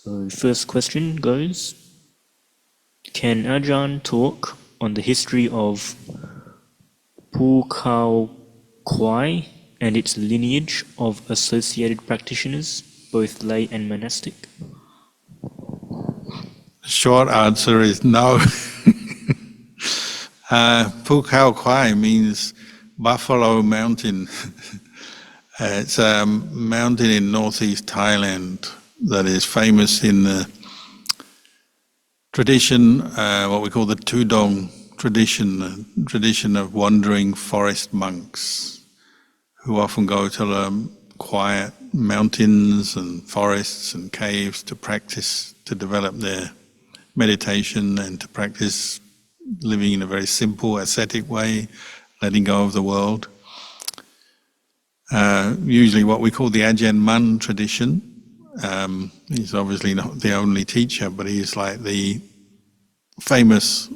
So first question goes, can Ajahn talk on the history of Puka Quai and its lineage of associated practitioners, both lay and monastic? Short answer is no. Puka Quai means Buffalo Mountain. It's a mountain in northeast Thailand that is famous in the tradition, what we call the Tudong tradition, the tradition of wandering forest monks who often go to the quiet mountains and forests and caves to practice, to develop their meditation and to practice living in a very simple, ascetic way, letting go of the world. Usually what we call the Ajahn tradition. He's obviously not the only teacher, but he's like the famous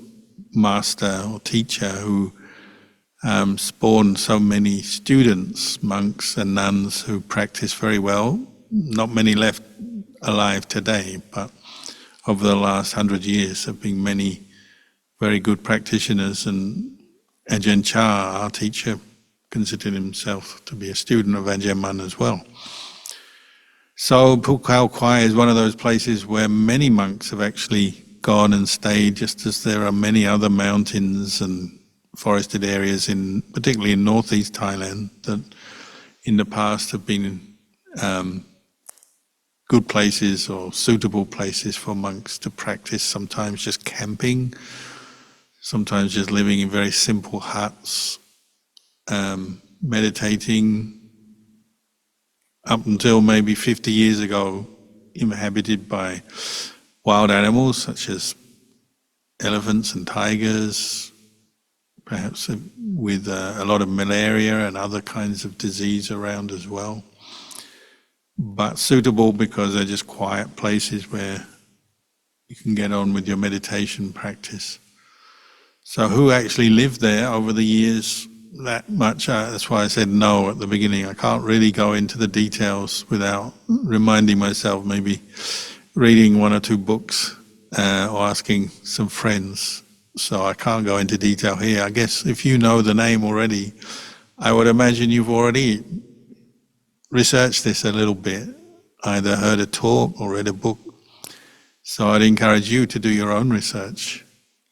master or teacher who spawned so many students, monks and nuns who practice very well. Not many left alive today, but over the last 100 years there have been many very good practitioners, and Ajahn Chah, our teacher, considered himself to be a student of Ajahn as well. So Puka Quai is one of those places where many monks have actually gone and stayed, just as there are many other mountains and forested areas, particularly in northeast Thailand, that in the past have been good places or suitable places for monks to practice, sometimes just camping, sometimes just living in very simple huts, meditating, up until maybe 50 years ago, inhabited by wild animals such as elephants and tigers, perhaps with a lot of malaria and other kinds of disease around as well. But suitable because they're just quiet places where you can get on with your meditation practice. So who actually lived there over the years that much? That's why I said no at the beginning. I can't really go into the details without reminding myself, maybe reading one or two books or asking some friends. So I can't go into detail here. I guess if you know the name already, I would imagine you've already researched this a little bit, either heard a talk or read a book. So I'd encourage you to do your own research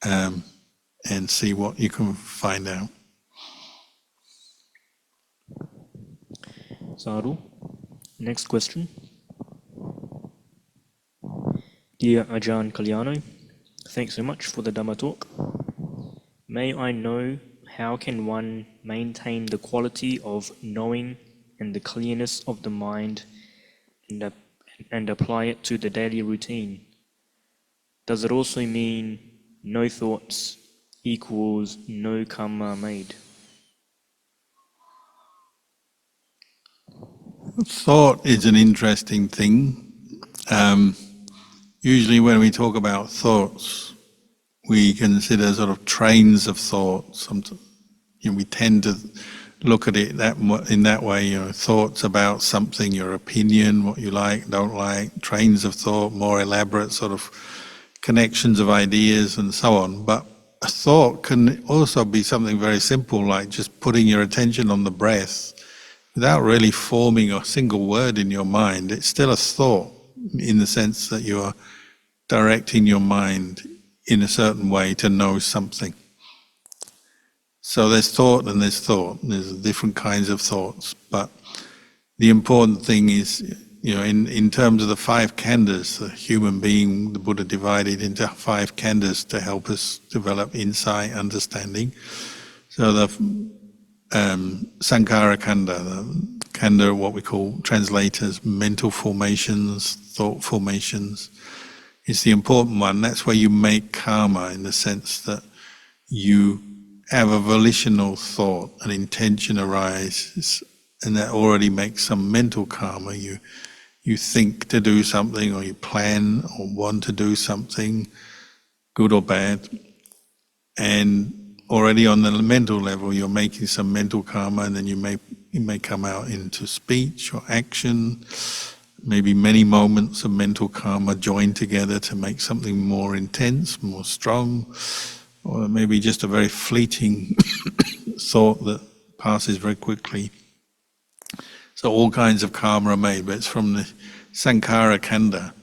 and see what you can find out. Sadhu. Next question. Dear Ajahn Kalyano, thanks so much for the Dhamma talk. May I know how can one maintain the quality of knowing and the clearness of the mind and apply it to the daily routine? Does it also mean no thoughts equals no karma made? Thought is an interesting thing. Usually when we talk about thoughts, we consider sort of trains of thoughts. We tend to look at it in that way, thoughts about something, your opinion, what you like, don't like, trains of thought, more elaborate sort of connections of ideas and so on. But a thought can also be something very simple, like just putting your attention on the breath without really forming a single word in your mind. It's still a thought in the sense that you are directing your mind in a certain way to know something. So there's thought and there's thought. There's different kinds of thoughts. But the important thing is, in terms of the 5 khandhas, the human being, the Buddha divided into 5 khandhas to help us develop insight, understanding. So the Sankhara khandha, the khandha, what we call translators, mental formations, thought formations, is the important one. That's where you make karma, in the sense that you have a volitional thought, an intention arises, and that already makes some mental karma. You think to do something, or you plan or want to do something, good or bad, and already on the mental level you're making some mental karma, and then you may come out into speech or action, maybe many moments of mental karma joined together to make something more intense, more strong, or maybe just a very fleeting thought that passes very quickly. So all kinds of karma are made, but it's from the sankhara khandha.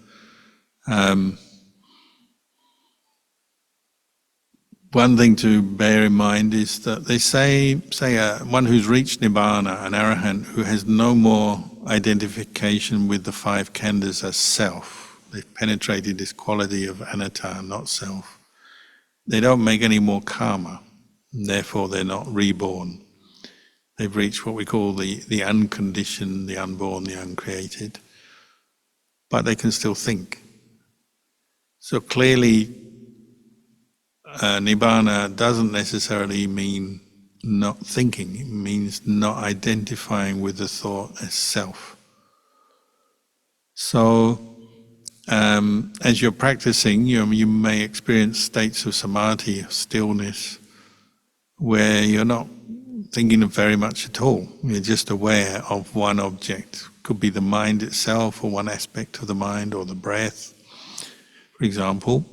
One thing to bear in mind is that they say one who's reached nibbana, an arahant, who has no more identification with the five khandhas as self. They've penetrated this quality of anatta, not self. They don't make any more karma, and therefore they're not reborn. They've reached what we call the unconditioned, the unborn, the uncreated. But they can still think. So clearly, nibbana doesn't necessarily mean not thinking. It means not identifying with the thought as self. So, as you're practicing, you may experience states of samadhi, of stillness, where you're not thinking of very much at all. You're just aware of one object. Could be the mind itself, or one aspect of the mind, or the breath, for example.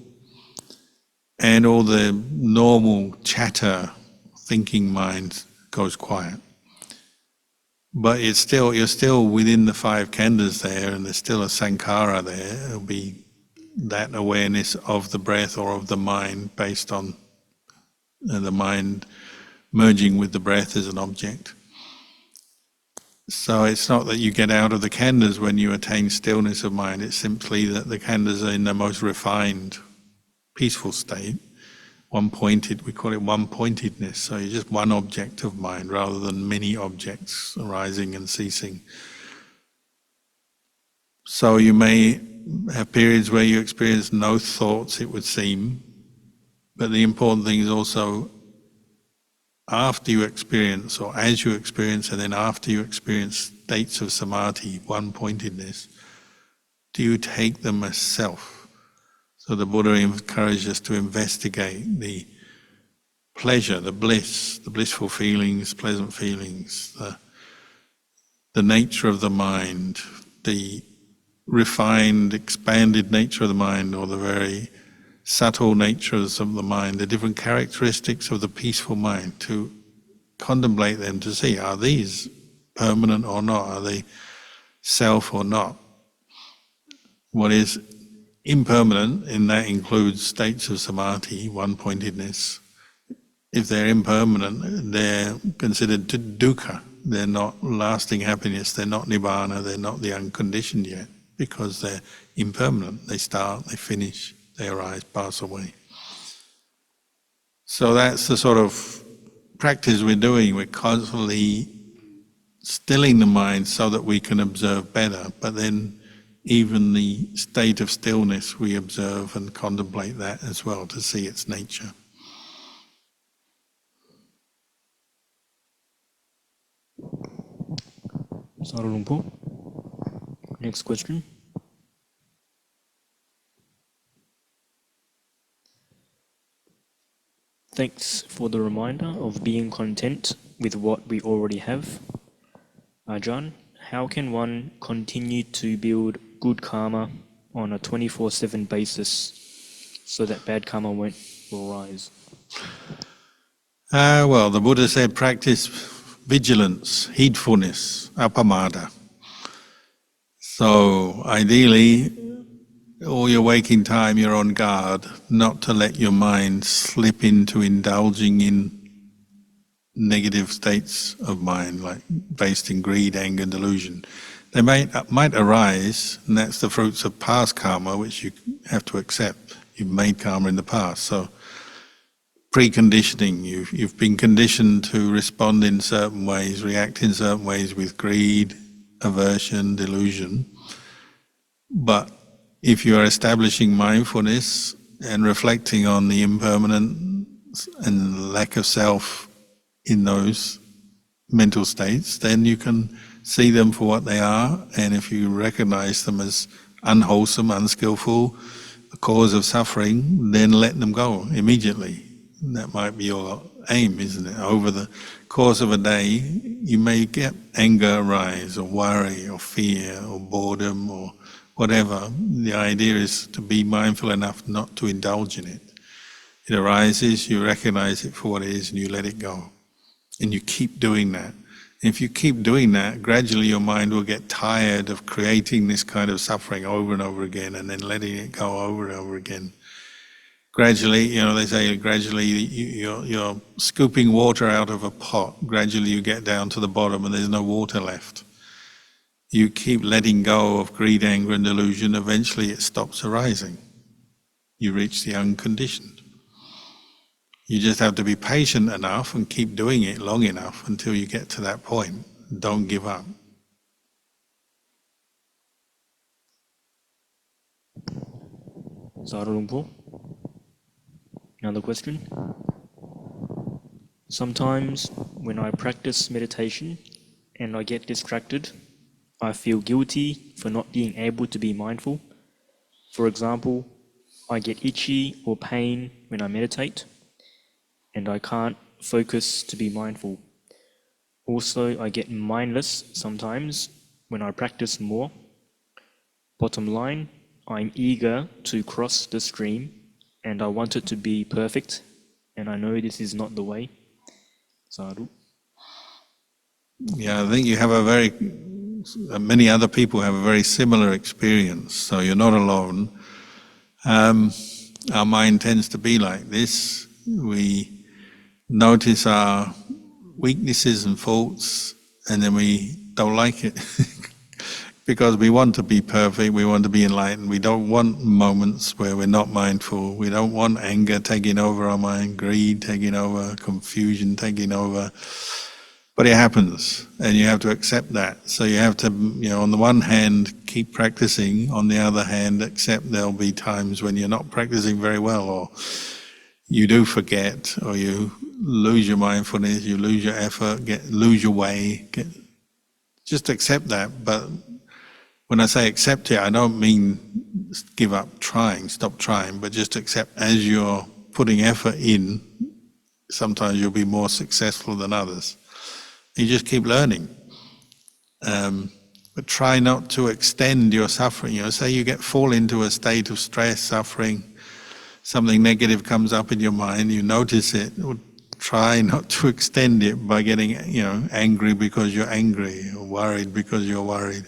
And all the normal chatter, thinking mind goes quiet. But you're still within the five khandhas there, and there's still a sankhara there. It'll be that awareness of the breath or of the mind based on the mind merging with the breath as an object. So it's not that you get out of the khandhas when you attain stillness of mind, it's simply that the khandhas are in the most refined, peaceful state. One-pointed, we call it one-pointedness, so you're just one object of mind rather than many objects arising and ceasing. So you may have periods where you experience no thoughts, it would seem, but the important thing is also after you experience, or as you experience, and then after you experience states of samadhi, one-pointedness, do you take them as self? So the Buddha encouraged us to investigate the pleasure, the bliss, the blissful feelings, pleasant feelings, the nature of the mind, the refined, expanded nature of the mind, or the very subtle natures of the mind, the different characteristics of the peaceful mind, to contemplate them, to see, are these permanent or not? Are they self or not? What is impermanent, and that includes states of samadhi, one-pointedness. If they're impermanent, they're considered dukkha. They're not lasting happiness, they're not nibbana, they're not the unconditioned yet, because they're impermanent. They start, they finish, they arise, pass away. So that's the sort of practice we're doing. We're constantly stilling the mind so that we can observe better, but then even the state of stillness, we observe and contemplate that as well to see its nature. Saru Lumpur. Next question. Thanks for the reminder of being content with what we already have. Ajahn, how can one continue to build good karma on a 24/7 basis so that bad karma won't arise? Well, the Buddha said practice vigilance, heedfulness, apamada. So ideally, all your waking time you're on guard not to let your mind slip into indulging in negative states of mind, like based in greed, anger, delusion. They might arise, and that's the fruits of past karma, which you have to accept. You've made karma in the past, so preconditioning. You've been conditioned to respond in certain ways, react in certain ways with greed, aversion, delusion. But if you are establishing mindfulness and reflecting on the impermanence and lack of self in those mental states, then you can see them for what they are, and if you recognize them as unwholesome, unskillful, the cause of suffering, then let them go immediately. That might be your aim, isn't it? Over the course of a day, you may get anger arise, or worry, or fear, or boredom, or whatever. The idea is to be mindful enough not to indulge in it. It arises, you recognize it for what it is, and you let it go. And you keep doing that. If you keep doing that, gradually your mind will get tired of creating this kind of suffering over and over again, and then letting it go over and over again. Gradually, they say gradually you're scooping water out of a pot. Gradually you get down to the bottom and there's no water left. You keep letting go of greed, anger and delusion, eventually it stops arising. You reach the unconditioned. You just have to be patient enough and keep doing it long enough until you get to that point. Don't give up. Sadhu Lumpur. Another question. Sometimes when I practice meditation and I get distracted, I feel guilty for not being able to be mindful. For example, I get itchy or pain when I meditate, and I can't focus to be mindful. Also, I get mindless sometimes when I practice more. Bottom line, I'm eager to cross the stream, and I want it to be perfect, and I know this is not the way. Sadhu. Yeah, I think you have many other people have a very similar experience, so you're not alone. Our mind tends to be like this. We notice our weaknesses and faults, and then we don't like it. Because we want to be perfect, we want to be enlightened, we don't want moments where we're not mindful, we don't want anger taking over our mind, greed taking over, confusion taking over. But it happens, and you have to accept that. So you have to, on the one hand, keep practicing, on the other hand, accept there'll be times when you're not practicing very well, or you do forget, or you lose your mindfulness, you lose your effort, lose your way. Just accept that, but when I say accept it, I don't mean give up trying, stop trying, but just accept as you're putting effort in, sometimes you'll be more successful than others. You just keep learning. But try not to extend your suffering. Say you fall into a state of stress, suffering, something negative comes up in your mind, you notice it, try not to extend it by getting angry because you're angry, or worried because you're worried.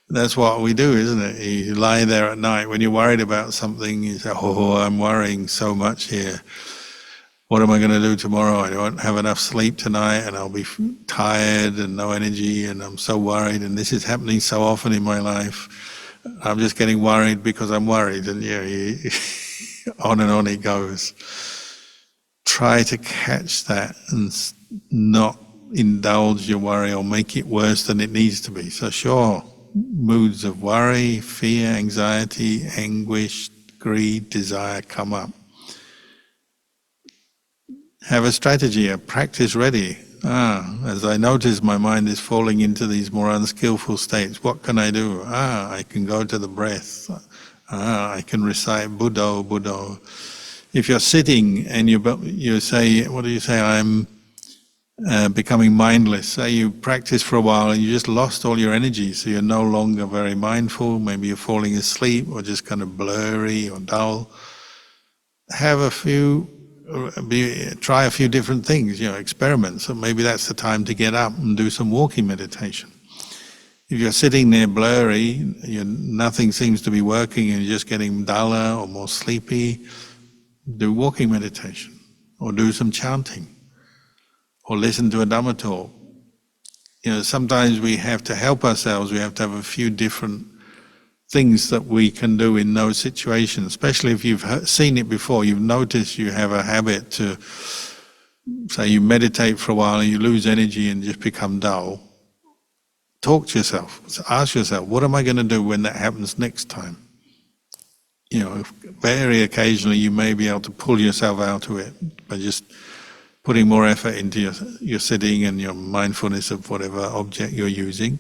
That's what we do, isn't it? You lie there at night when you're worried about something, you say, oh, I'm worrying so much here. What am I going to do tomorrow? I won't have enough sleep tonight, and I'll be tired and no energy, and I'm so worried, and this is happening so often in my life. I'm just getting worried because I'm worried, and on and on it goes. Try to catch that and not indulge your worry or make it worse than it needs to be. So sure, moods of worry, fear, anxiety, anguish, greed, desire come up. Have a strategy, a practice ready. As I notice my mind is falling into these more unskillful states, what can I do? I can go to the breath. I can recite Buddha, Buddha. If you're sitting and you say, what do you say? I'm becoming mindless. Say you practice for a while and you just lost all your energy, so you're no longer very mindful. Maybe you're falling asleep or just kind of blurry or dull. Try a few different things, experiment. So maybe that's the time to get up and do some walking meditation. If you're sitting there blurry, nothing seems to be working and you're just getting duller or more sleepy, do walking meditation or do some chanting or listen to a Dhamma talk. Sometimes we have to help ourselves, we have to have a few different things that we can do in those situations, especially if you've seen it before, you've noticed you have a habit to, say you meditate for a while and you lose energy and just become dull. Talk to yourself, ask yourself, what am I going to do when that happens next time? Very occasionally you may be able to pull yourself out of it by just putting more effort into your sitting and your mindfulness of whatever object you're using.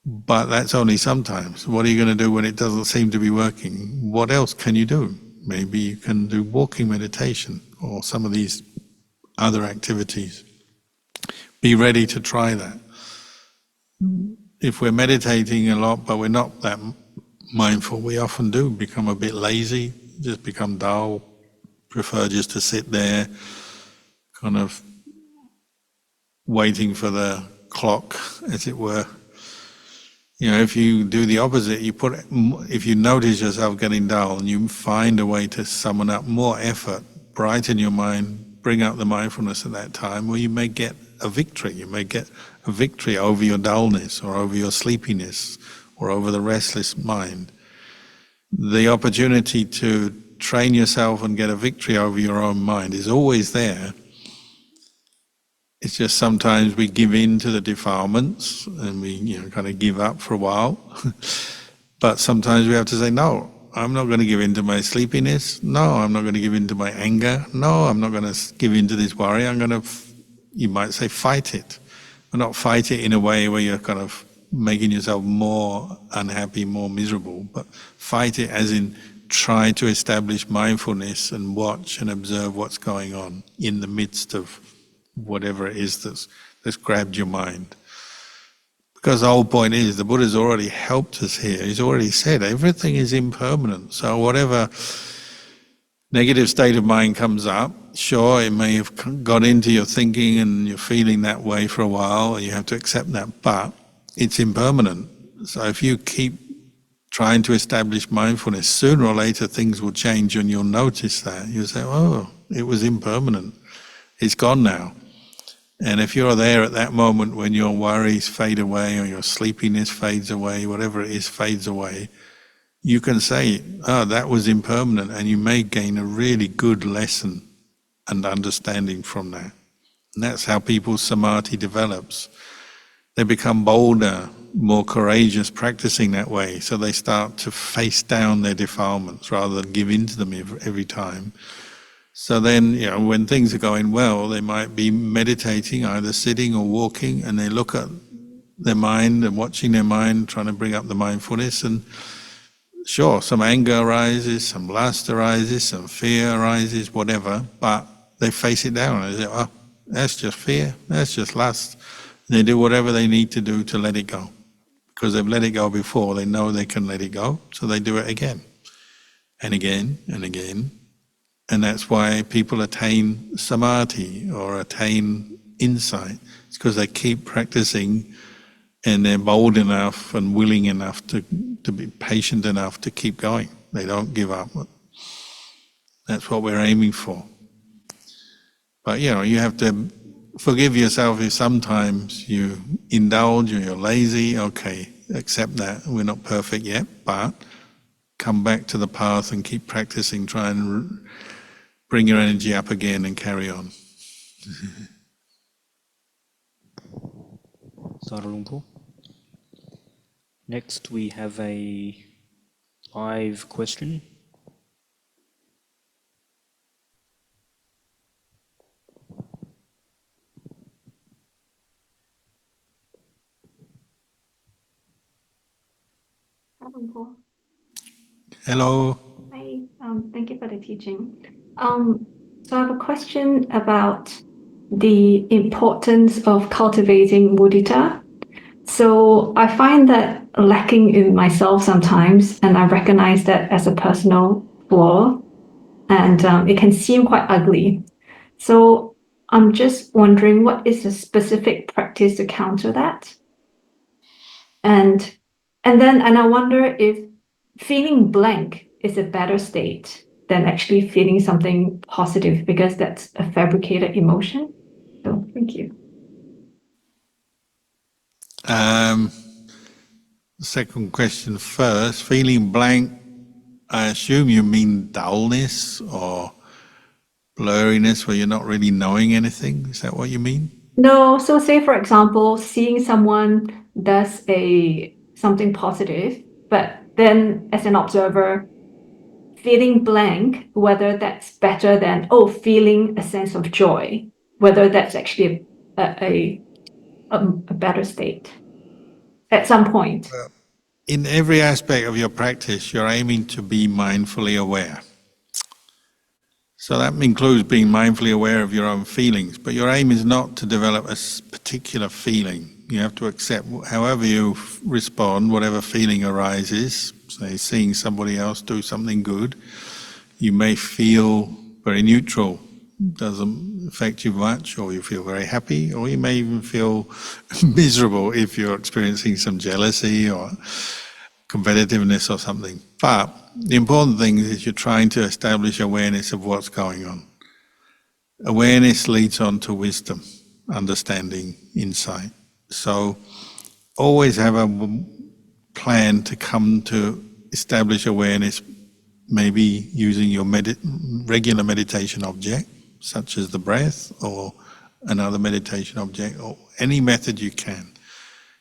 But that's only sometimes. What are you going to do when it doesn't seem to be working? What else can you do? Maybe you can do walking meditation or some of these other activities. Be ready to try that. If we're meditating a lot but we're not that mindful, we often do become a bit lazy, just become dull, prefer just to sit there, kind of waiting for the clock, as it were. You know, if you do the opposite, if you notice yourself getting dull and you find a way to summon up more effort, brighten your mind, bring up the mindfulness at that time, well, you may get a victory. You may get a victory over your dullness or over your sleepiness or over the restless mind. The opportunity to train yourself and get a victory over your own mind is always there. It's just sometimes we give in to the defilements and we kind of give up for a while. But sometimes we have to say, no, I'm not going to give in to my sleepiness. No, I'm not going to give in to my anger. No, I'm not going to give in to this worry. I'm going to, you might say, fight it. But not fight it in a way where you're kind of making yourself more unhappy, more miserable, but fight it as in try to establish mindfulness and watch and observe what's going on in the midst of whatever it is that's grabbed your mind. Because the whole point is, the Buddha's already helped us here. He's already said everything is impermanent. So whatever negative state of mind comes up, sure, it may have got into your thinking and you're feeling that way for a while, and you have to accept that, but it's impermanent. So if you keep trying to establish mindfulness, sooner or later things will change and you'll notice that. You'll say, oh, it was impermanent. It's gone now. And if you're there at that moment when your worries fade away or your sleepiness fades away, whatever it is fades away, you can say, oh, that was impermanent, and you may gain a really good lesson and understanding from that. And that's how people's samadhi develops. They become bolder, more courageous practicing that way, so they start to face down their defilements rather than give in to them every time. So then, when things are going well, they might be meditating, either sitting or walking, and they look at their mind and watching their mind, trying to bring up the mindfulness, and sure, some anger arises, some lust arises, some fear arises, whatever, but they face it down. They say, oh, that's just fear, that's just lust. And they do whatever they need to do to let it go. Because they've let it go before, they know they can let it go, so they do it again, and again, and again. And that's why people attain samadhi or attain insight. It's because they keep practicing and they're bold enough and willing enough to be patient enough to keep going. They don't give up. That's what we're aiming for. But you have to forgive yourself if sometimes you indulge or you're lazy. Okay, accept that. We're not perfect yet, but come back to the path and keep practicing. Try and bring your energy up again and carry on. Saralumpo. Next, we have a live question. Hello. Hi, thank you for the teaching. So I have a question about the importance of cultivating mudita. So I find that lacking in myself sometimes, and I recognize that as a personal flaw, and it can seem quite ugly. So I'm just wondering, what is a specific practice to counter that? And I wonder if feeling blank is a better state than actually feeling something positive, because that's a fabricated emotion. So thank you. Second question first. Feeling blank, I assume you mean dullness or blurriness where you're not really knowing anything. Is that what you mean? No, so say for example, seeing someone does something positive, but then as an observer, feeling blank, whether that's better than feeling a sense of joy, whether that's actually a better state at some point. In every aspect of your practice, you're aiming to be mindfully aware. So that includes being mindfully aware of your own feelings, but your aim is not to develop a particular feeling. You have to accept however you respond, whatever feeling arises, say seeing somebody else do something good, you may feel very neutral, doesn't affect you much, or you feel very happy, or you may even feel miserable if you're experiencing some jealousy or competitiveness or something. But the important thing is you're trying to establish awareness of what's going on. Awareness leads on to wisdom, understanding, insight. So always have a plan to come to establish awareness, maybe using your regular meditation object, such as the breath or another meditation object, or any method you can.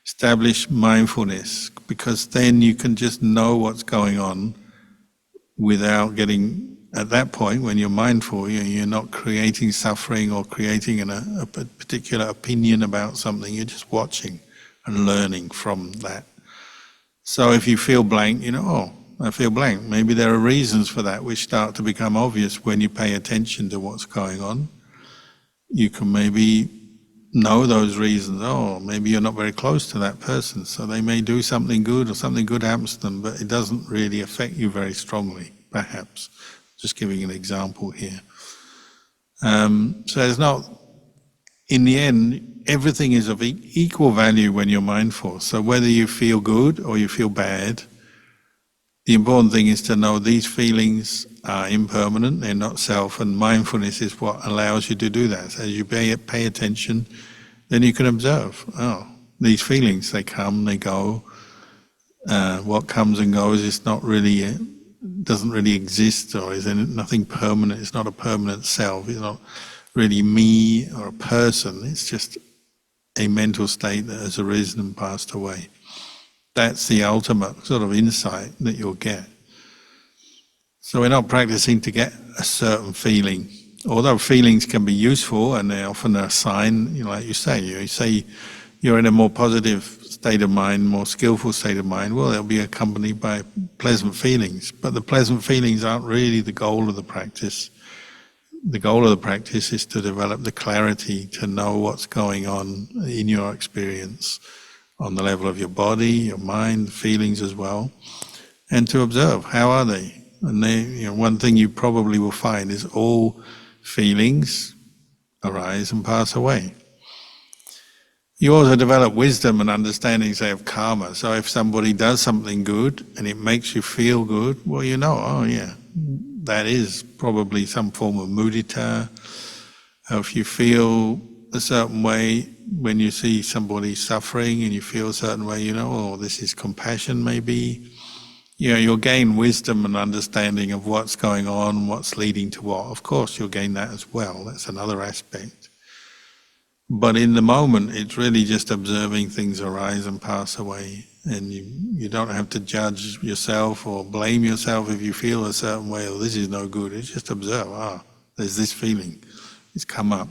Establish mindfulness, because then you can just know what's going on without getting, at that point when you're mindful, you're not creating suffering or creating a particular opinion about something, you're just watching and learning from that. So if you feel blank, you know, oh, I feel blank. Maybe there are reasons for that which start to become obvious when you pay attention to what's going on. You can maybe know those reasons. Oh, maybe you're not very close to that person, so they may do something good or something good happens to them, but it doesn't really affect you very strongly, perhaps. Just giving an example here. So it's not, in the end, everything is of equal value when you're mindful. So whether you feel good or you feel bad, the important thing is to know these feelings are impermanent, they're not self, and mindfulness is what allows you to do that. So as you pay attention, then you can observe, oh, these feelings, they come, they go. What comes and goes is not really, doesn't really exist, or is nothing permanent, it's not a permanent self, it's not really me or a person, it's just a mental state that has arisen and passed away. That's the ultimate sort of insight that you'll get. So we're not practicing to get a certain feeling, although feelings can be useful and they're often a sign, you know, like you say you're in a more positive state of mind, more skillful state of mind, well, they'll be accompanied by pleasant feelings. But the pleasant feelings aren't really the goal of the practice. The goal of the practice is to develop the clarity to know what's going on in your experience, on the level of your body, your mind, feelings as well, and to observe, how are they? And they, you know, one thing you probably will find is all feelings arise and pass away. You also develop wisdom and understanding, say, of karma. So if somebody does something good and it makes you feel good, well, you know, oh yeah, that is probably some form of mudita. If you feel a certain way when you see somebody suffering and you feel a certain way, you know, oh, this is compassion maybe. You know, you'll gain wisdom and understanding of what's going on, what's leading to what. Of course, you'll gain that as well. That's another aspect. But in the moment, it's really just observing things arise and pass away. And you don't have to judge yourself or blame yourself if you feel a certain way, oh, this is no good. It's just observe, there's this feeling. It's come up.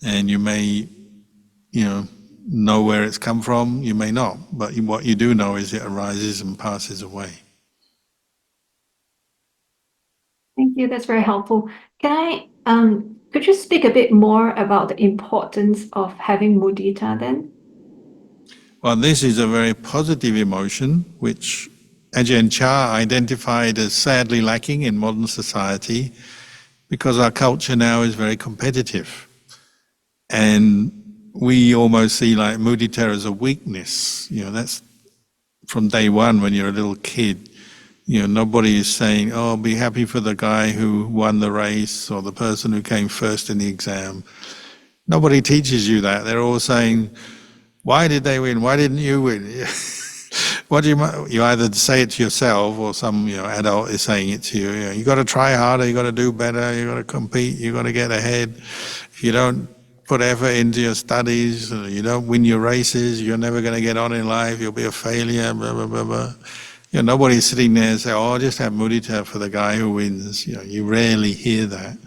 And you may, know where it's come from, you may not. But what you do know is it arises and passes away. Thank you. That's very helpful. Could you speak a bit more about the importance of having mudita then? Well, this is a very positive emotion, which Ajahn Chah identified as sadly lacking in modern society, because our culture now is very competitive. And we almost see like mudita as a weakness. That's from day one when you're a little kid. Nobody is saying, oh, be happy for the guy who won the race or the person who came first in the exam. Nobody teaches you that. They're all saying, why did they win? Why didn't you win? What do you either say it to yourself or some adult is saying it to you. You got to try harder. You got to do better. You got to compete. You got to get ahead. If you don't put effort into your studies, you don't win your races, you're never going to get on in life. You'll be a failure. Blah blah blah blah. Nobody's sitting there and say, "Oh, just have mudita for the guy who wins." You rarely hear that.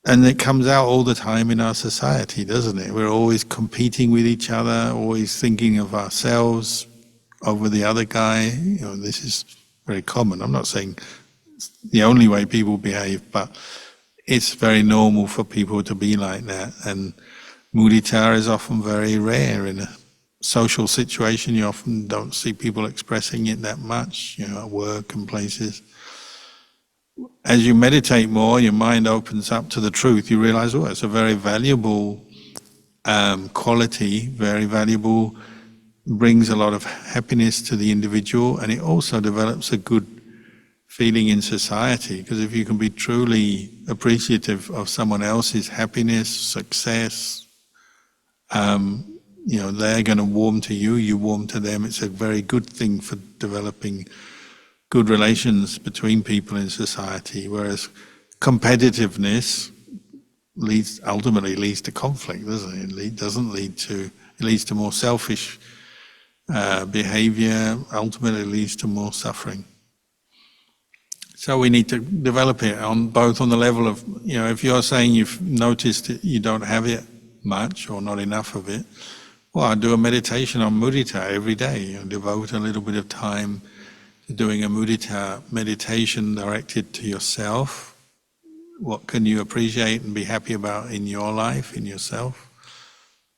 And it comes out all the time in our society, doesn't it? We're always competing with each other, always thinking of ourselves over the other guy. This is very common. I'm not saying the only way people behave, but it's very normal for people to be like that. And mudita is often very rare in a social situation. You often don't see people expressing it that much, at work and places. As you meditate more, your mind opens up to the truth. You realize, oh, it's a very valuable quality, very valuable, brings a lot of happiness to the individual, and it also develops a good feeling in society, because if you can be truly appreciative of someone else's happiness, success, they're going to warm to you, you warm to them. It's a very good thing for developing good relations between people in society, whereas competitiveness ultimately leads to conflict, doesn't it? It leads to more selfish behavior, ultimately leads to more suffering. So we need to develop it both on the level of, if you're saying you've noticed that you don't have it much or not enough of it, well, I do a meditation on mudita every day. Devote a little bit of time to doing a mudita meditation directed to yourself. What can you appreciate and be happy about in your life, in yourself?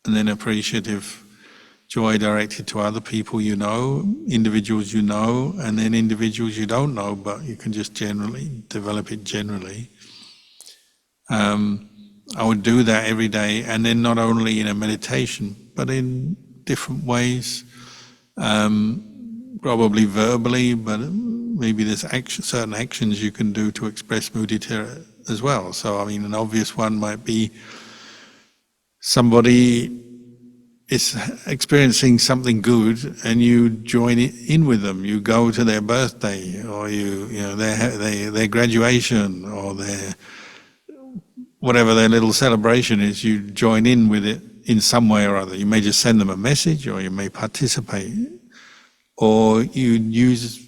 And then appreciative joy directed to other people you know, individuals you know, and then individuals you don't know, but you can just generally develop it generally. I would do that every day, and then not only in a meditation, but in different ways, probably verbally, but maybe there's certain actions you can do to express mudita as well. So, an obvious one might be somebody is experiencing something good, and you join in with them. You go to their birthday, or their graduation, or their whatever their little celebration is. You join in with it in some way or other. You may just send them a message, or you may participate, or you use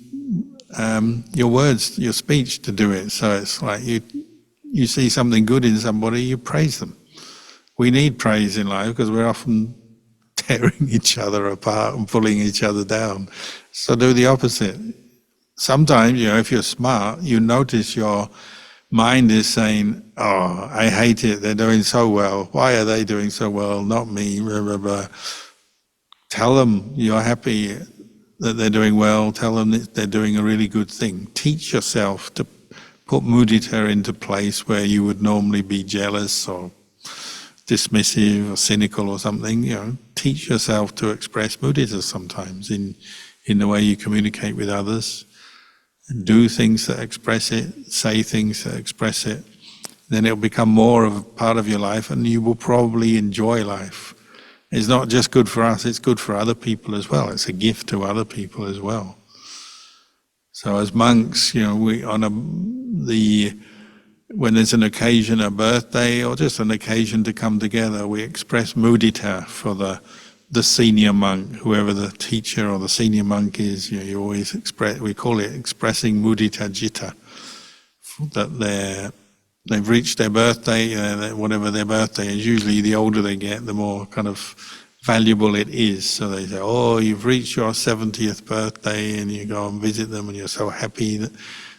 your words, your speech to do it. So it's like you see something good in somebody, you praise them. We need praise in life because we're often tearing each other apart and pulling each other down. So do the opposite. Sometimes, if you're smart, you notice your mind is saying, oh, I hate it, they're doing so well. Why are they doing so well, not me? Blah, blah, blah. Tell them you're happy that they're doing well. Tell them that they're doing a really good thing. Teach yourself to put mudita into place where you would normally be jealous or dismissive or cynical or something. Teach yourself to express mudita sometimes in the way you communicate with others. Do things that express it, say things that express it. Then it'll become more of a part of your life, and you will probably enjoy life. It's not just good for us, it's good for other people as well. It's a gift to other people as well. So as monks, when there's an occasion, a birthday, or just an occasion to come together, we express mudita for the senior monk, whoever the teacher or the senior monk is. You always we call it expressing mudita citta, that they've reached their birthday, whatever their birthday is. Usually the older they get, the more kind of valuable it is. So they say, oh, you've reached your 70th birthday, and you go and visit them, and you're so happy that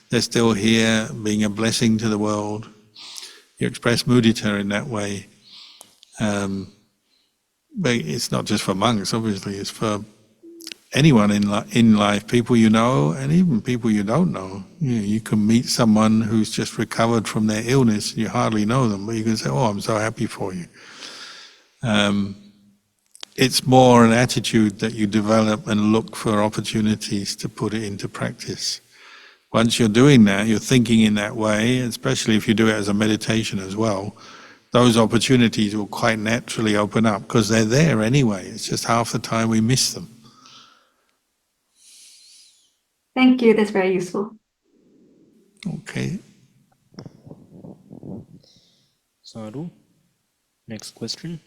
they're still here, being a blessing to the world. You express mudita in that way. But it's not just for monks, obviously. It's for anyone in life, people you know, and even people you don't know. You can meet someone who's just recovered from their illness. You hardly know them, but you can say, oh, I'm so happy for you. It's more an attitude that you develop and look for opportunities to put it into practice. Once you're doing that, you're thinking in that way, especially if you do it as a meditation as well, those opportunities will quite naturally open up because they're there anyway. It's just half the time we miss them. Thank you. That's very useful. Okay. Sadhu. Next question.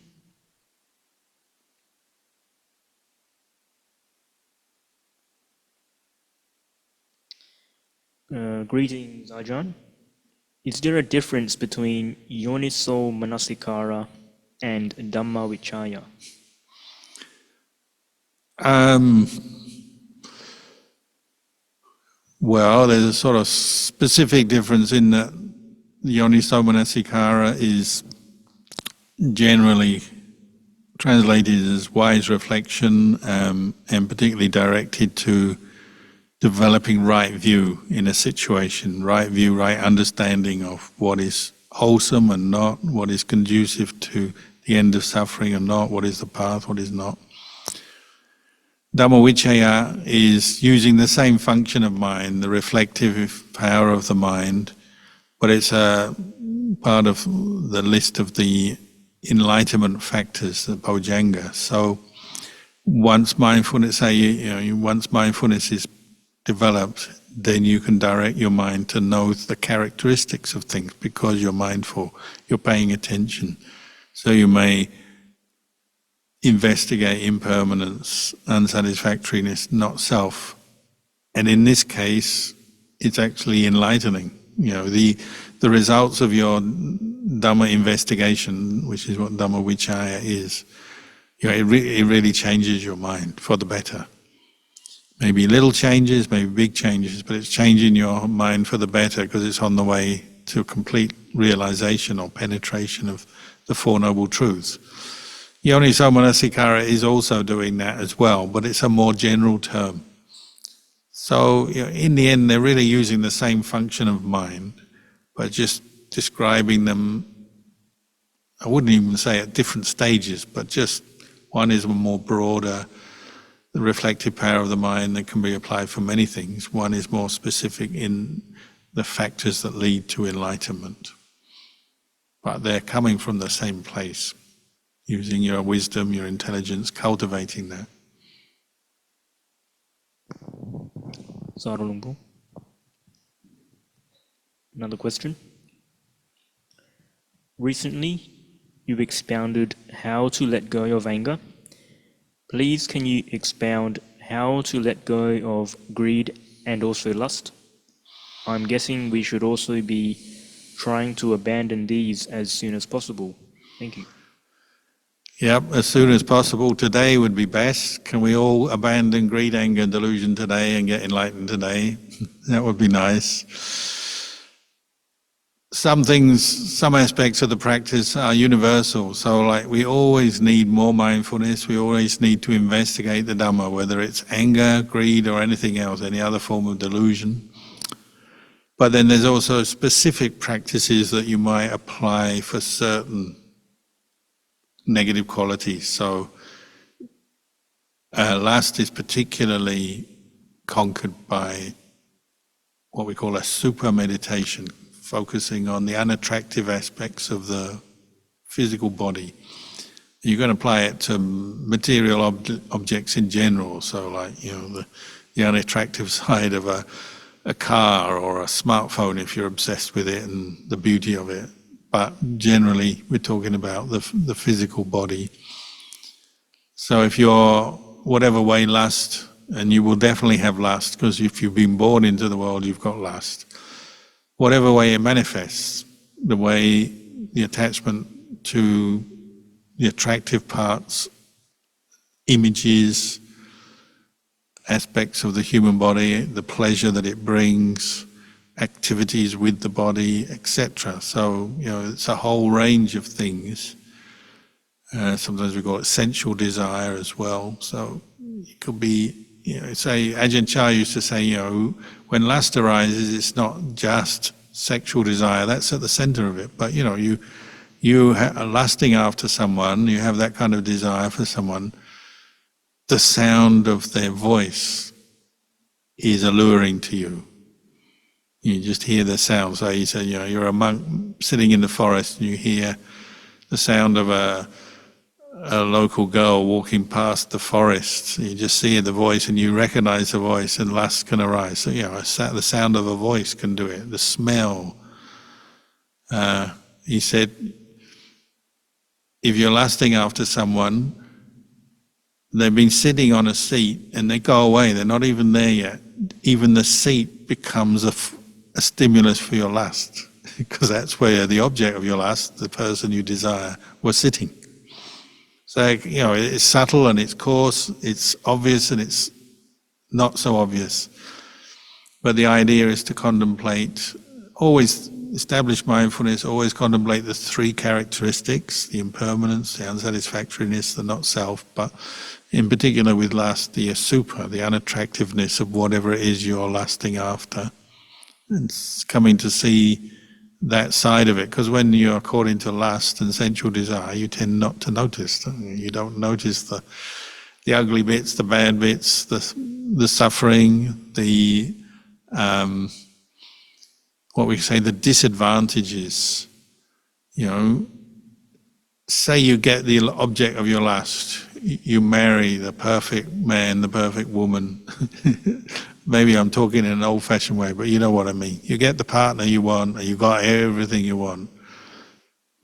Greetings, Ajahn. Is there a difference between yoniso manasikara and Dhamma vichaya? Well, there's a sort of specific difference in that Yoniso Manasikara is generally translated as wise reflection, and particularly directed to developing right view in a situation, right view, right understanding of what is wholesome and not, what is conducive to the end of suffering and not, what is the path, what is not. Dhamma is using the same function of mind, the reflective power of the mind, but it's a part of the list of the enlightenment factors, the bojjhanga. So once mindfulness, once mindfulness is developed, then you can direct your mind to know the characteristics of things because you're mindful, you're paying attention. So you may investigate impermanence, unsatisfactoriness, not self. And in this case, it's actually enlightening. The results of your Dhamma investigation, which is what Dhamma Vichaya is, it really changes your mind for the better. Maybe little changes, maybe big changes, but it's changing your mind for the better because it's on the way to complete realization or penetration of the Four Noble Truths. Yoniso Manasikara is also doing that as well, but it's a more general term. So in the end, they're really using the same function of mind, but just describing them, I wouldn't even say at different stages, but just one is a more broader, the reflective power of the mind that can be applied for many things. One is more specific in the factors that lead to enlightenment. But they're coming from the same place, using your wisdom, your intelligence, cultivating that. Sarulumbu. Another question. Recently, you've expounded how to let go of anger. Please can you expound how to let go of greed and also lust? I'm guessing we should also be trying to abandon these as soon as possible. Thank you. Yep, as soon as possible. Today would be best. Can we all abandon greed, anger, and delusion today and get enlightened today? That would be nice. Some things, some aspects of the practice are universal. So like we always need more mindfulness. We always need to investigate the Dhamma, whether it's anger, greed, or anything else, any other form of delusion. But then there's also specific practices that you might apply for certain negative qualities. So lust is particularly conquered by what we call a super meditation, focusing on the unattractive aspects of the physical body. You can apply it to material objects in general, so like the unattractive side of a car or a smartphone if you're obsessed with it and the beauty of it. But generally, we're talking about the physical body. So if you're whatever way lust, and you will definitely have lust, because if you've been born into the world, you've got lust. Whatever way it manifests, the way the attachment to the attractive parts, images, aspects of the human body, the pleasure that it brings, activities with the body, etc. So, it's a whole range of things. Sometimes we call it sensual desire as well. So it could be, say, Ajahn Chah used to say, when lust arises, it's not just sexual desire, that's at the center of it. But, you are lusting after someone, you have that kind of desire for someone, the sound of their voice is alluring to you. You just hear the sound. So you say, you're a monk sitting in the forest and you hear the sound of a local girl walking past the forest. You just see the voice and you recognize the voice and lust can arise. So, the sound of a voice can do it. The smell. He said, if you're lusting after someone, they've been sitting on a seat and they go away, they're not even there yet. Even the seat becomes a stimulus for your lust, because that's where the object of your lust, the person you desire, was sitting. So, it's subtle and it's coarse, it's obvious and it's not so obvious. But the idea is to contemplate, always establish mindfulness, always contemplate the three characteristics, the impermanence, the unsatisfactoriness, the not self, but in particular with lust, the asupa, the unattractiveness of whatever it is you're lusting after. It's coming to see that side of it, because when you're caught into lust and sensual desire, you tend not to notice, don't you? You don't notice the ugly bits, the bad bits, the suffering, the what we say, the disadvantages. You know, say you get the object of your lust, you marry the perfect man, the perfect woman. Maybe I'm talking in an old-fashioned way, but you know what I mean. You get the partner you want, and you got everything you want.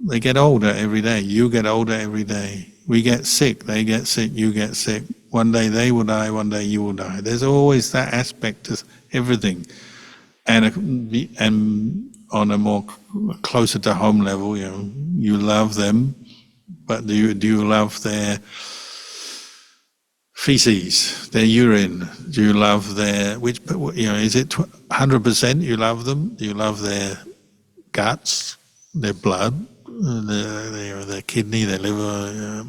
They get older every day. You get older every day. We get sick. They get sick. You get sick. One day they will die. One day you will die. There's always that aspect to everything. And on a more closer to home level, you know, you love them, but do you love their feces, their urine? Do you love their, which, you know, is it 100% you love them? Do you love their guts, their blood, their kidney, their liver?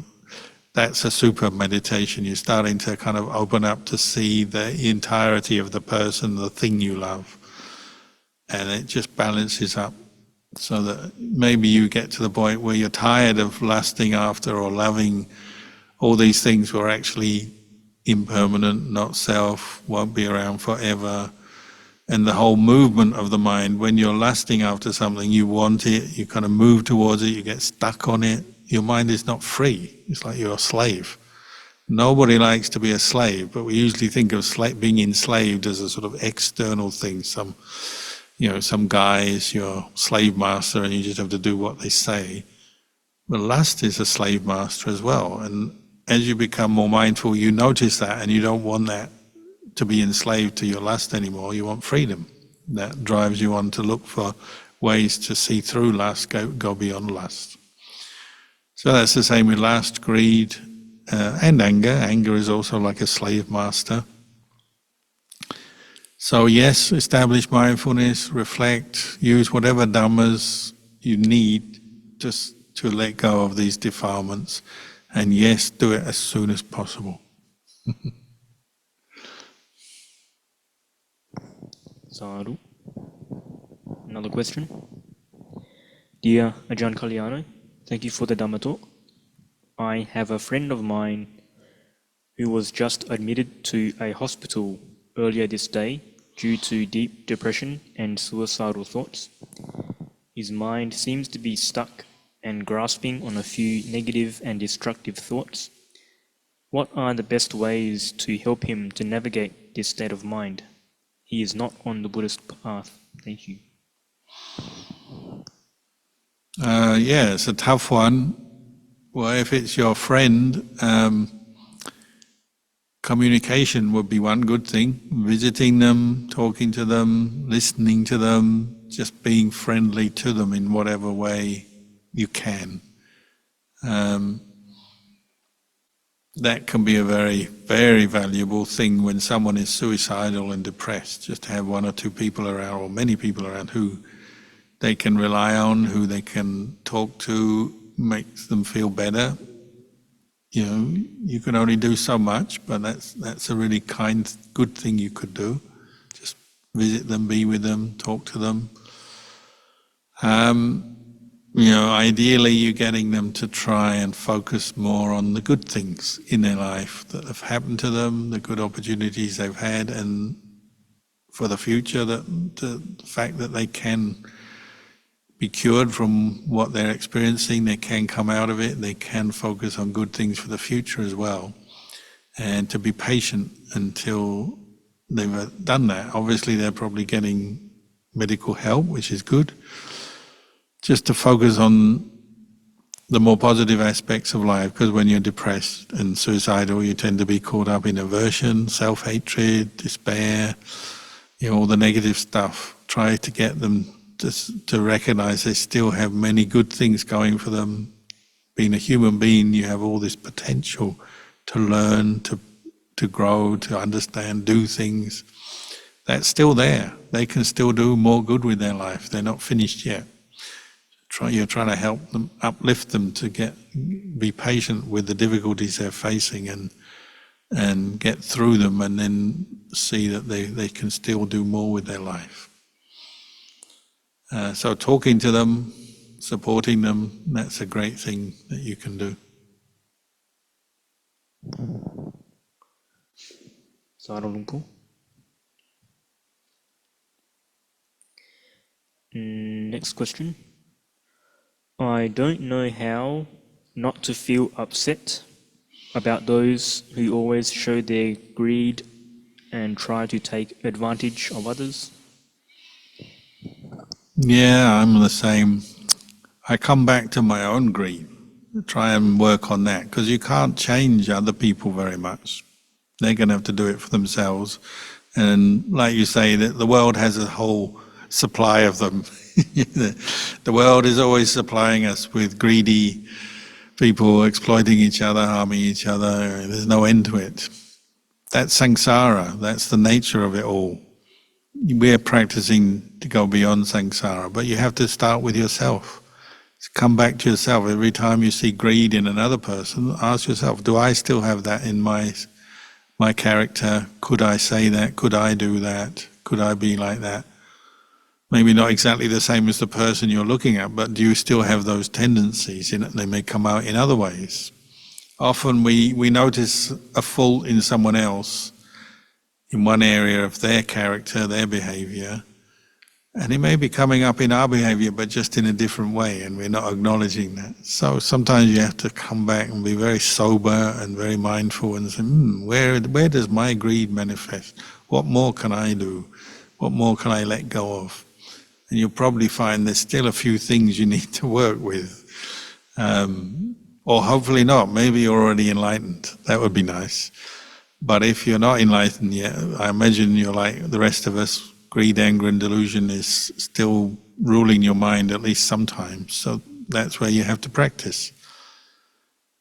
That's a super meditation. You're starting to kind of open up to see the entirety of the person, the thing you love. And it just balances up so that maybe you get to the point where you're tired of lusting after or loving all these things who are actually impermanent, not self, won't be around forever. And the whole movement of the mind, when you're lusting after something, you want it, you kind of move towards it, you get stuck on it. Your mind is not free. It's like you're a slave. Nobody likes to be a slave, but we usually think of being enslaved as a sort of external thing. Some guy is your slave master and you just have to do what they say. But lust is a slave master as well. And as you become more mindful, you notice that, and you don't want that to be enslaved to your lust anymore. You want freedom. That drives you on to look for ways to see through lust, go beyond lust. So that's the same with lust, greed, and anger. Anger is also like a slave master. So yes, establish mindfulness, reflect, use whatever dhammas you need just to let go of these defilements. And yes, do it as soon as possible. Sadhu. Another question. Dear Ajahn Kalyano, thank you for the Dhamma talk. I have a friend of mine who was just admitted to a hospital earlier this day due to deep depression and suicidal thoughts. His mind seems to be stuck and grasping on a few negative and destructive thoughts. What are the best ways to help him to navigate this state of mind? He is not on the Buddhist path. Thank you. Yeah, it's a tough one. Well, if it's your friend, communication would be one good thing. Visiting them, talking to them, listening to them, just being friendly to them in whatever way you can. That can be a very, very valuable thing when someone is suicidal and depressed, just to have one or two people around, or many people around, who they can rely on, who they can talk to, makes them feel better. You know, you can only do so much, but that's a really kind, good thing you could do. Just visit them, be with them, talk to them. Ideally you're getting them to try and focus more on the good things in their life that have happened to them, the good opportunities they've had, and for the future, the fact that they can be cured from what they're experiencing, they can come out of it, they can focus on good things for the future as well, and to be patient until they've done that. Obviously they're probably getting medical help, which is good. Just to focus on the more positive aspects of life, because when you're depressed and suicidal, you tend to be caught up in aversion, self-hatred, despair, all the negative stuff. Try to get them to recognize they still have many good things going for them. Being a human being, you have all this potential to learn, to grow, to understand, do things. that's still there. They can still do more good with their life. They're not finished yet. You're trying to help them, uplift them to be patient with the difficulties they're facing and get through them, and then see that they can still do more with their life. So talking to them, supporting them, that's a great thing that you can do. Sadhu Luang Por. Next question. I don't know how not to feel upset about those who always show their greed and try to take advantage of others. Yeah, I'm the same. I come back to my own greed, try and work on that, because you can't change other people very much. They're going to have to do it for themselves. And like you say, that the world has a whole supply of them. The world is always supplying us with greedy people exploiting each other, harming each other. There's no end to it. That's samsara. That's the nature of it all. We're practicing to go beyond samsara, but you have to start with yourself. Come back to yourself. Every time you see greed in another person, ask yourself, do I still have that in my character? Could I say that? Could I do that? Could I be like that? Maybe not exactly the same as the person you're looking at, but do you still have those tendencies? They may come out in other ways. Often we notice a fault in someone else, in one area of their character, their behavior, and it may be coming up in our behavior, but just in a different way, and we're not acknowledging that. So sometimes you have to come back and be very sober and very mindful and say, where does my greed manifest? What more can I do? What more can I let go of? And you'll probably find there's still a few things you need to work with. Or hopefully not. Maybe you're already enlightened. That would be nice. But if you're not enlightened yet, I imagine you're like the rest of us. Greed, anger, and delusion is still ruling your mind, at least sometimes. So that's where you have to practice.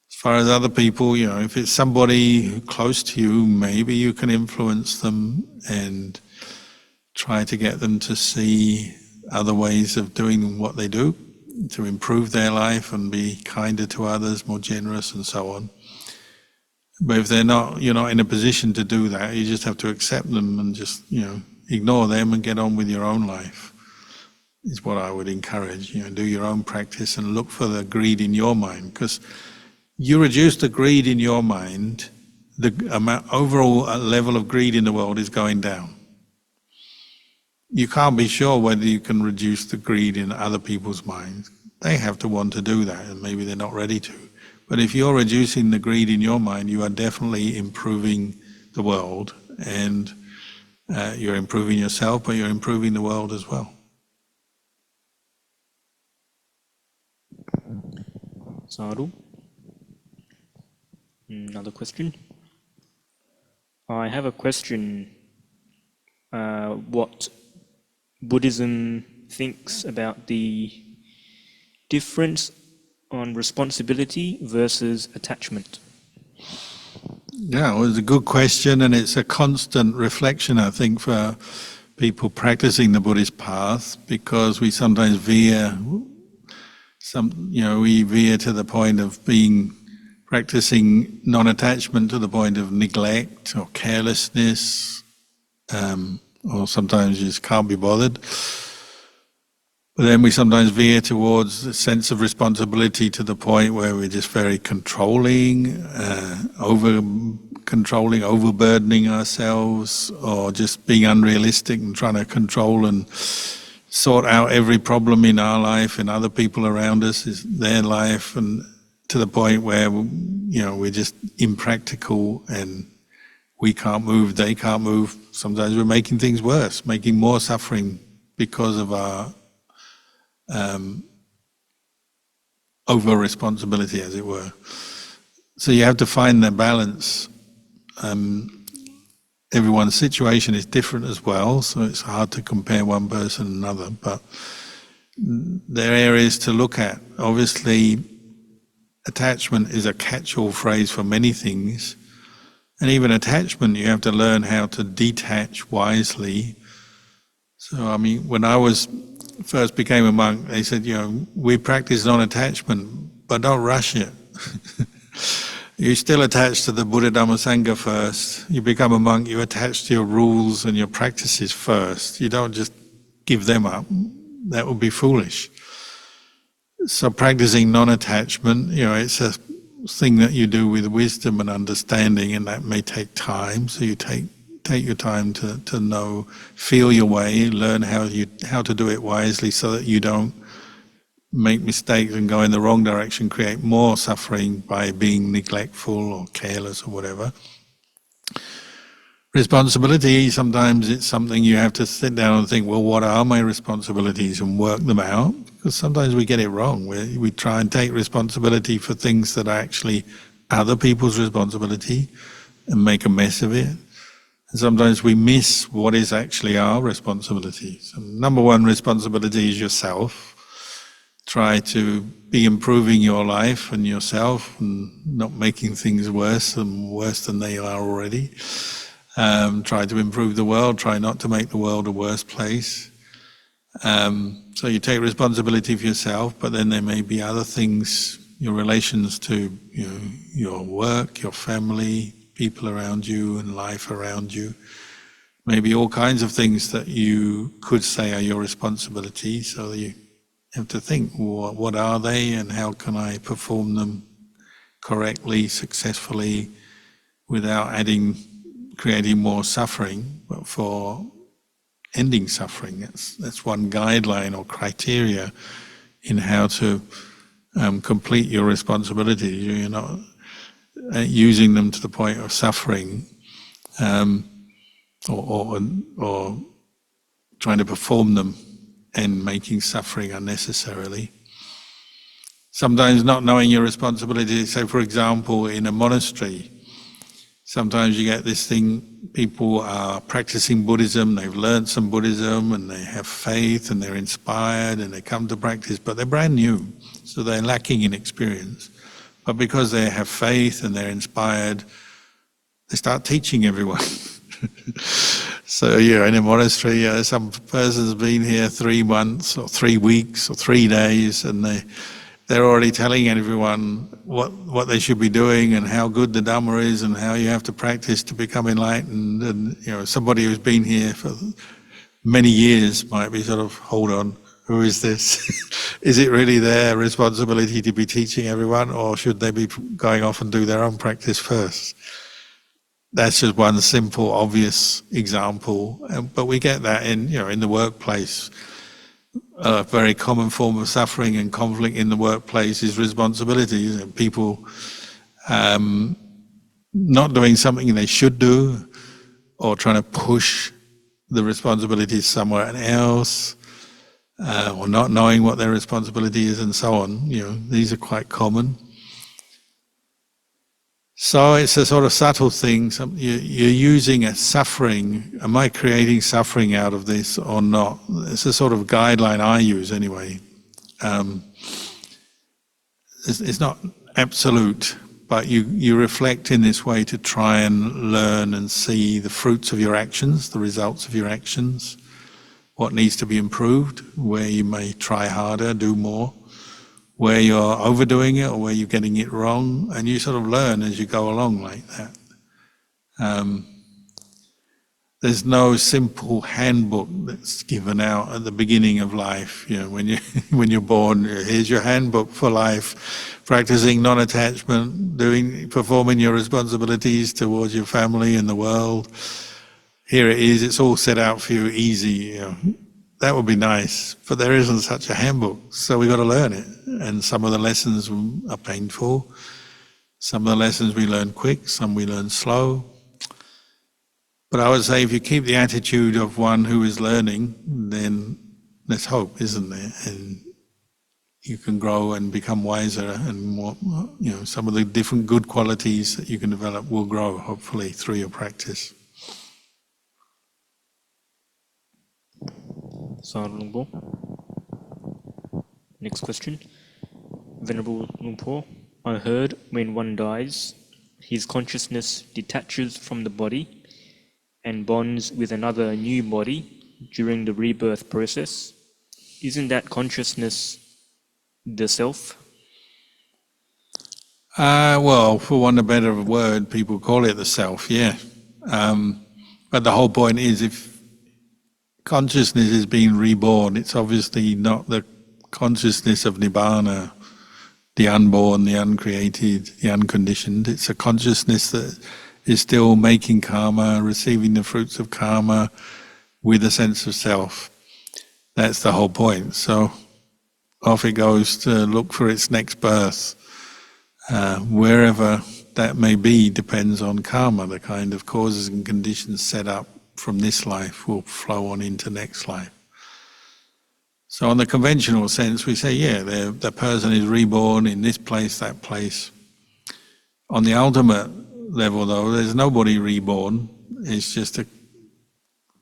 As far as other people, if it's somebody close to you, maybe you can influence them and try to get them to see other ways of doing what they do, to improve their life and be kinder to others, more generous, and so on. But if you're not in a position to do that, you just have to accept them and just, ignore them and get on with your own life, is what I would encourage. Do your own practice and look for the greed in your mind, because you reduce the greed in your mind, the overall level of greed in the world is going down. You can't be sure whether you can reduce the greed in other people's minds. They have to want to do that, and maybe they're not ready to. But if you're reducing the greed in your mind, you are definitely improving the world, and you're improving yourself, but you're improving the world as well. Sadhu. Another question. I have a question. What Buddhism thinks about the difference on responsibility versus attachment? Yeah, well, it's a good question, and it's a constant reflection, I think, for people practicing the Buddhist path, because we sometimes veer to the point of practicing non-attachment to the point of neglect or carelessness, or sometimes you just can't be bothered. But then we sometimes veer towards a sense of responsibility to the point where we're just very controlling, overburdening ourselves, or just being unrealistic and trying to control and sort out every problem in our life and other people around us, is their life, and to the point where we're just impractical and we can't move, they can't move. Sometimes we're making things worse, making more suffering because of our over-responsibility, as it were. So you have to find that balance. Everyone's situation is different as well, so it's hard to compare one person and another, but there are areas to look at. Obviously, attachment is a catch-all phrase for many things, And even attachment, you have to learn how to detach wisely. So, I mean, when I first became a monk, they said, we practice non-attachment, but don't rush it. You still attach to the Buddha, Dhamma, Sangha first. You become a monk, you attach to your rules and your practices first. You don't just give them up. That would be foolish. So practicing non-attachment, it's a thing that you do with wisdom and understanding, and that may take time. So you take your time to know, feel your way, learn how to do it wisely, so that you don't make mistakes and go in the wrong direction, create more suffering by being neglectful or careless or whatever. Responsibility, sometimes it's something you have to sit down and think, well, what are my responsibilities, and work them out, because sometimes we get it wrong. We try and take responsibility for things that are actually other people's responsibility and make a mess of it. And sometimes we miss what is actually our responsibility. So number one responsibility is yourself. Try to be improving your life and yourself and not making things worse than they are already. Try to improve the world, try not to make the world a worse place. So you take responsibility for yourself, but then there may be other things, your relations to your work, your family, people around you and life around you. Maybe all kinds of things that you could say are your responsibility, so you have to think, what are they and how can I perform them correctly, successfully, without creating more suffering, but for ending suffering. That's one guideline or criteria in how to complete your responsibilities. You're not using them to the point of suffering, or trying to perform them and making suffering unnecessarily. Sometimes not knowing your responsibility, say for example in a monastery, sometimes you get this thing, people are practicing Buddhism, they've learned some Buddhism and they have faith and they're inspired and they come to practice, but they're brand new, so they're lacking in experience. But because they have faith and they're inspired, they start teaching everyone. So in a monastery, some person's been here 3 months or 3 weeks or 3 days, and they're already telling everyone what they should be doing and how good the Dhamma is and how you have to practice to become enlightened. And somebody who's been here for many years might be sort of, hold on, who is this? Is it really their responsibility to be teaching everyone, or should they be going off and do their own practice first? That's just one simple, obvious example, but we get that in the workplace. A very common form of suffering and conflict in the workplace is responsibility. People not doing something they should do, or trying to push the responsibilities somewhere else, or not knowing what their responsibility is, and so on. These are quite common. So it's a sort of subtle thing. You're using a suffering. Am I creating suffering out of this or not? It's a sort of guideline I use anyway. It's not absolute, but you reflect in this way to try and learn and see the fruits of your actions, the results of your actions, what needs to be improved, where you may try harder, do more, where you're overdoing it or where you're getting it wrong, and you sort of learn as you go along like that. There's no simple handbook that's given out at the beginning of life. When you're born, here's your handbook for life, practicing non-attachment, performing your responsibilities towards your family and the world. Here it is, it's all set out for you easy. That would be nice, but there isn't such a handbook, so we've got to learn it. And some of the lessons are painful. Some of the lessons we learn quick, some we learn slow. But I would say if you keep the attitude of one who is learning, then there's hope, isn't there? And you can grow and become wiser, and more, some of the different good qualities that you can develop will grow, hopefully, through your practice. Sadhu Lungpo. Next question. Venerable Lungpo, I heard when one dies, his consciousness detaches from the body and bonds with another new body during the rebirth process. Isn't that consciousness the self? Well, for want of a better word, people call it the self, yeah. But the whole point is, if consciousness is being reborn, it's obviously not the consciousness of Nibbana, the unborn, the uncreated, the unconditioned. It's a consciousness that is still making karma, receiving the fruits of karma with a sense of self. That's the whole point. So off it goes to look for its next birth. Wherever that may be depends on karma. The kind of causes and conditions set up from this life will flow on into next life. So in the conventional sense, we say, yeah, the person is reborn in this place, that place. On the ultimate level, though, there's nobody reborn. It's just a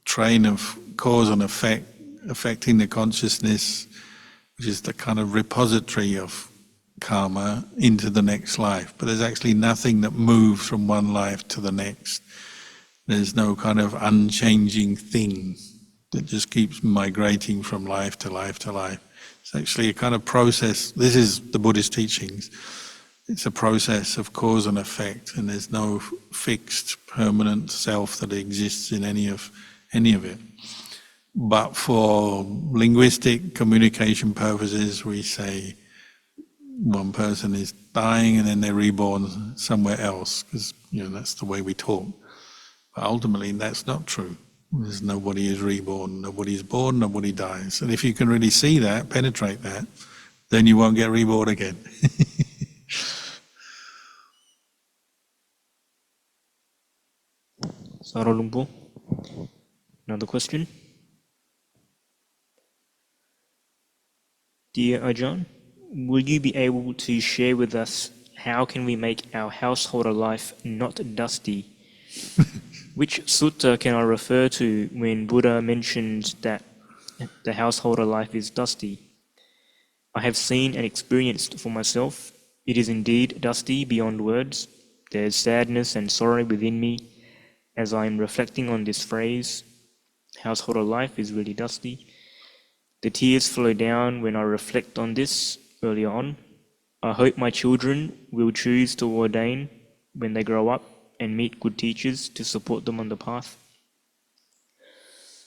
train of cause and effect, affecting the consciousness, which is the kind of repository of karma, into the next life. But there's actually nothing that moves from one life to the next. There's no kind of unchanging thing that just keeps migrating from life to life to life. It's actually a kind of process. This is the Buddhist teachings. It's a process of cause and effect, and there's no fixed, permanent self that exists in any of it. But for linguistic communication purposes, we say one person is dying and then they're reborn somewhere else, because that's the way we talk. But ultimately, that's not true. There's nobody is reborn, nobody is born, nobody dies. And if you can really see that, penetrate that, then you won't get reborn again. Sarolumpo, another question. Dear Ajahn, will you be able to share with us how can we make our householder life not dusty? Which sutta can I refer to when Buddha mentions that the householder life is dusty? I have seen and experienced for myself. It is indeed dusty beyond words. There is sadness and sorrow within me as I am reflecting on this phrase. Householder life is really dusty. The tears flow down when I reflect on this earlier on. I hope my children will choose to ordain when they grow up and meet good teachers to support them on the path.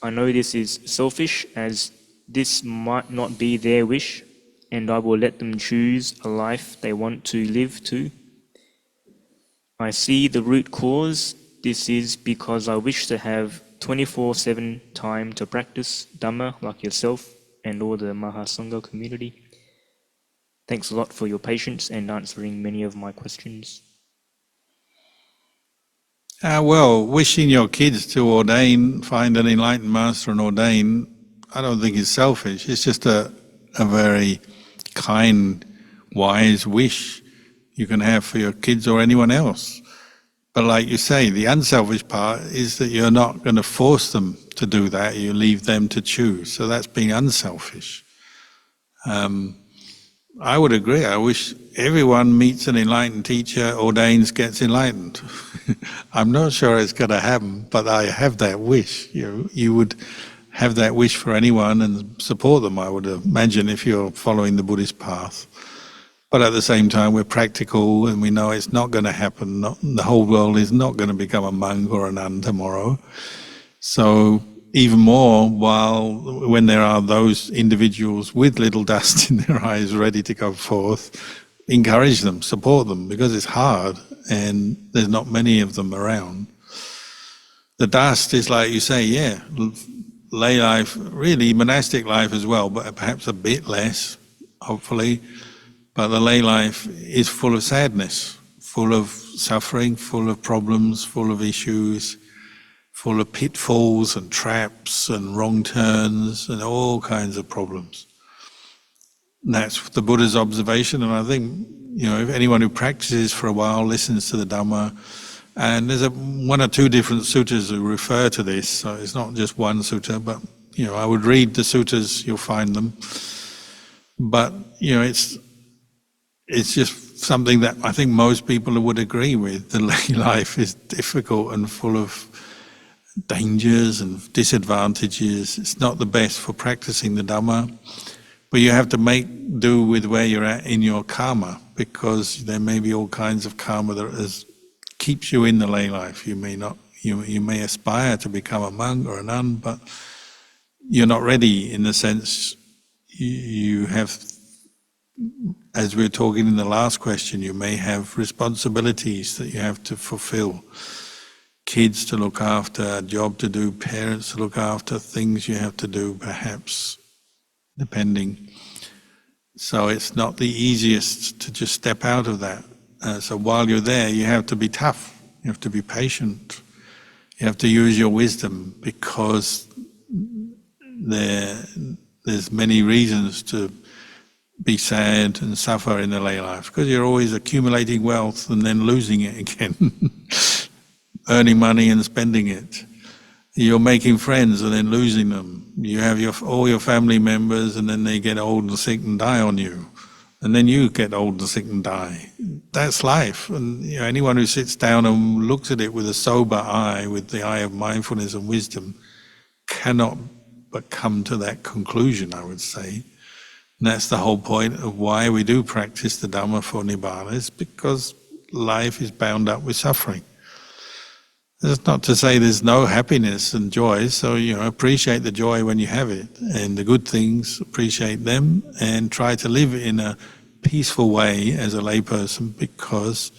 I know this is selfish, as this might not be their wish, and I will let them choose a life they want to live too. I see the root cause. This is because I wish to have 24/7 time to practice Dhamma like yourself and all the Mahasangha community. Thanks a lot for your patience and answering many of my questions. Well, wishing your kids to ordain, find an enlightened master and ordain, I don't think is selfish. It's just a very kind, wise wish you can have for your kids or anyone else. But like you say, the unselfish part is that you're not going to force them to do that. You leave them to choose. So that's being unselfish. I would agree. I wish everyone meets an enlightened teacher, ordains, gets enlightened. I'm not sure it's going to happen, but I have that wish. You would have that wish for anyone and support them, I would imagine, if you're following the Buddhist path. But at the same time, we're practical and we know it's not going to happen. The whole world is not going to become a monk or a nun tomorrow. So even more, when there are those individuals with little dust in their eyes ready to go forth, encourage them, support them, because it's hard and there's not many of them around. The dust is, like you say, lay life, really monastic life as well, but perhaps a bit less, hopefully. But the lay life is full of sadness, full of suffering, full of problems, full of issues, full of pitfalls and traps and wrong turns and all kinds of problems. And that's the Buddha's observation, and I think, if anyone who practices for a while listens to the Dhamma, and there's one or two different suttas who refer to this, so it's not just one sutta, but I would read the suttas, you'll find them. But it's just something that I think most people would agree with. The lay life is difficult and full of dangers and disadvantages. It's not the best for practicing the Dhamma, but you have to make do with where you're at in your karma, because there may be all kinds of karma that keeps you in the lay life. You may not, you may aspire to become a monk or a nun, but you're not ready in the sense you have, as we were talking in the last question, you may have responsibilities that you have to fulfill. Kids to look after, a job to do, parents to look after, things you have to do perhaps, depending. So it's not the easiest to just step out of that. So while you're there, you have to be tough, you have to be patient, you have to use your wisdom, because there's many reasons to be sad and suffer in the lay life, because you're always accumulating wealth and then losing it again. Earning money and spending it. You're making friends and then losing them. You have all your family members, and then they get old and sick and die on you. And then you get old and sick and die. That's life. And anyone who sits down and looks at it with a sober eye, with the eye of mindfulness and wisdom, cannot but come to that conclusion, I would say. And that's the whole point of why we do practice the Dhamma for Nibbana, is because life is bound up with suffering. That's not to say there's no happiness and joy, so appreciate the joy when you have it, and the good things, appreciate them, and try to live in a peaceful way as a layperson, because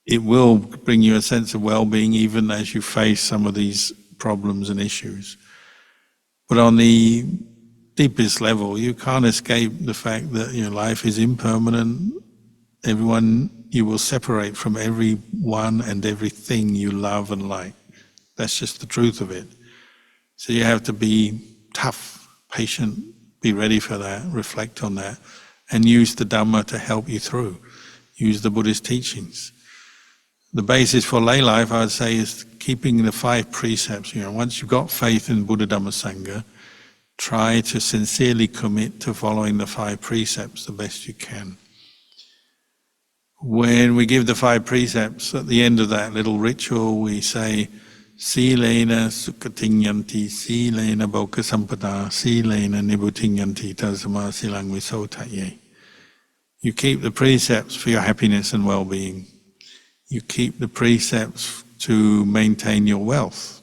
it will bring you a sense of well-being even as you face some of these problems and issues. But on the deepest level, you can't escape the fact that life is impermanent. You will separate from everyone and everything you love and like. That's just the truth of it. So you have to be tough, patient, be ready for that, reflect on that, and use the Dhamma to help you through. Use the Buddhist teachings. The basis for lay life, I would say, is keeping the 5 precepts. Once you've got faith in Buddha, Dhamma, Sangha, try to sincerely commit to following the 5 precepts the best you can. When we give the 5 precepts, at the end of that little ritual, we say, Silena sukhating yanti, silena bhoga sampada, silena nibbutting yanti, tasama silang visotaye. You keep the precepts for your happiness and well-being. You keep the precepts to maintain your wealth,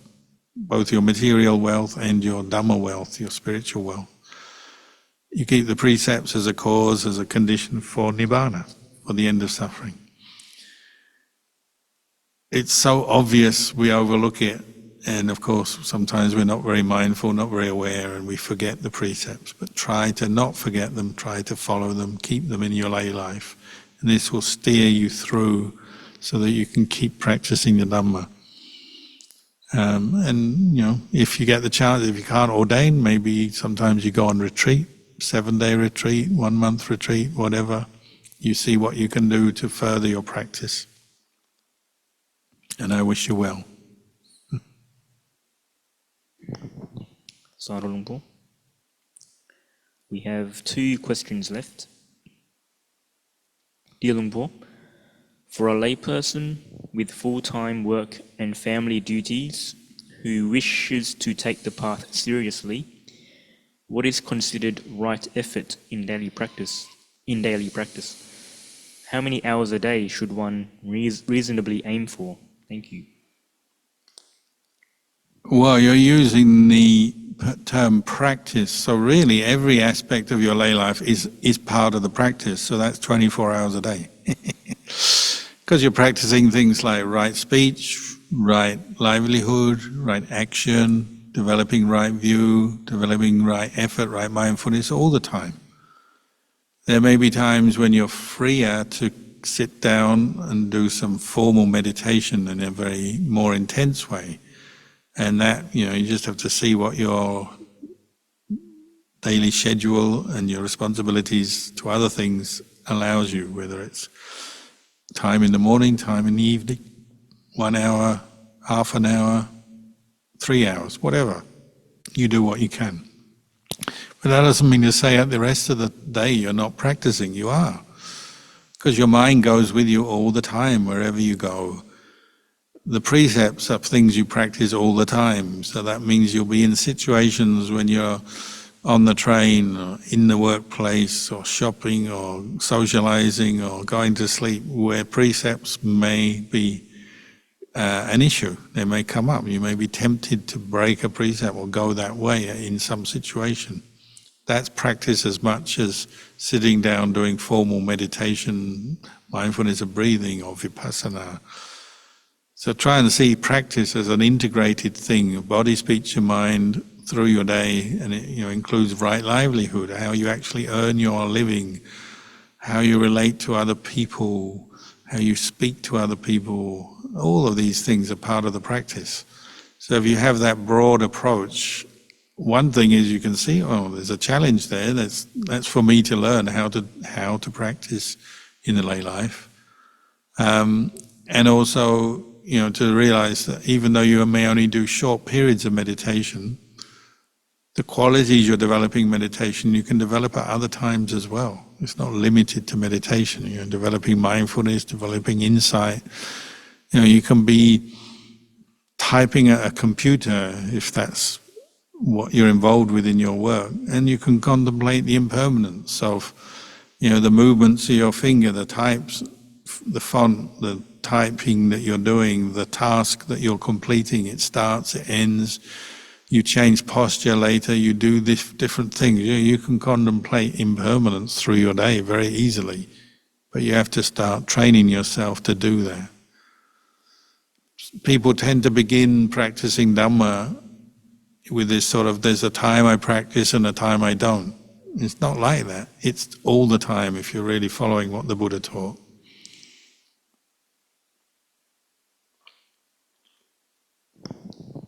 both your material wealth and your Dhamma wealth, your spiritual wealth. You keep the precepts as a cause, as a condition for Nibbana, for the end of suffering. It's so obvious we overlook it, and of course sometimes we're not very mindful, not very aware, and we forget the precepts. But try to not forget them, try to follow them, keep them in your lay life, and this will steer you through so that you can keep practicing the Dhamma. And if you get the chance, if you can't ordain, maybe sometimes you go on retreat, 7-day retreat, 1-month retreat, whatever. You see what you can do to further your practice. And I wish you well. Sadhu Lumpur. We have 2 questions left. Dear Lumpur, for a layperson with full-time work and family duties who wishes to take the path seriously, what is considered right effort in daily practice? How many hours a day should one reasonably aim for? Thank you. Well, you're using the term practice, so really every aspect of your lay life is part of the practice, so that's 24 hours a day. Because you're practicing things like right speech, right livelihood, right action, developing right view, developing right effort, right mindfulness all the time. There may be times when you're freer to sit down and do some formal meditation in a very more intense way. And that, you just have to see what your daily schedule and your responsibilities to other things allows you, whether it's time in the morning, time in the evening, 1 hour, half an hour, 3 hours, whatever. You do what you can. But that doesn't mean to say that the rest of the day you're not practicing. You are. because your mind goes with you all the time, wherever you go. The precepts are things you practice all the time, so that means you'll be in situations when you're on the train, or in the workplace, or shopping, or socializing, or going to sleep, where precepts may be an issue. They may come up. You may be tempted to break a precept or go that way in some situation. That's practice as much as sitting down doing formal meditation, mindfulness of breathing, or vipassana. So try and see practice as an integrated thing, body, speech, and mind through your day, and it includes right livelihood, how you actually earn your living, how you relate to other people, how you speak to other people. All of these things are part of the practice. So if you have that broad approach, one thing is you can see, oh, there's a challenge there. That's for me to learn how to practice in the lay life, and also to realize that even though you may only do short periods of meditation, the qualities you're developing meditation you can develop at other times as well. It's not limited to meditation. You're developing mindfulness, developing insight. You can be typing at a computer if that's what you're involved with in your work, and you can contemplate the impermanence of the movements of your finger, the types, the font, the typing that you're doing, the task that you're completing. It starts, it ends, you change posture later, you do different things. You can contemplate impermanence through your day very easily, but you have to start training yourself to do that. People tend to begin practicing Dhamma with this sort of, there's a time I practice and a time I don't. It's not like that. It's all the time if you're really following what the Buddha taught.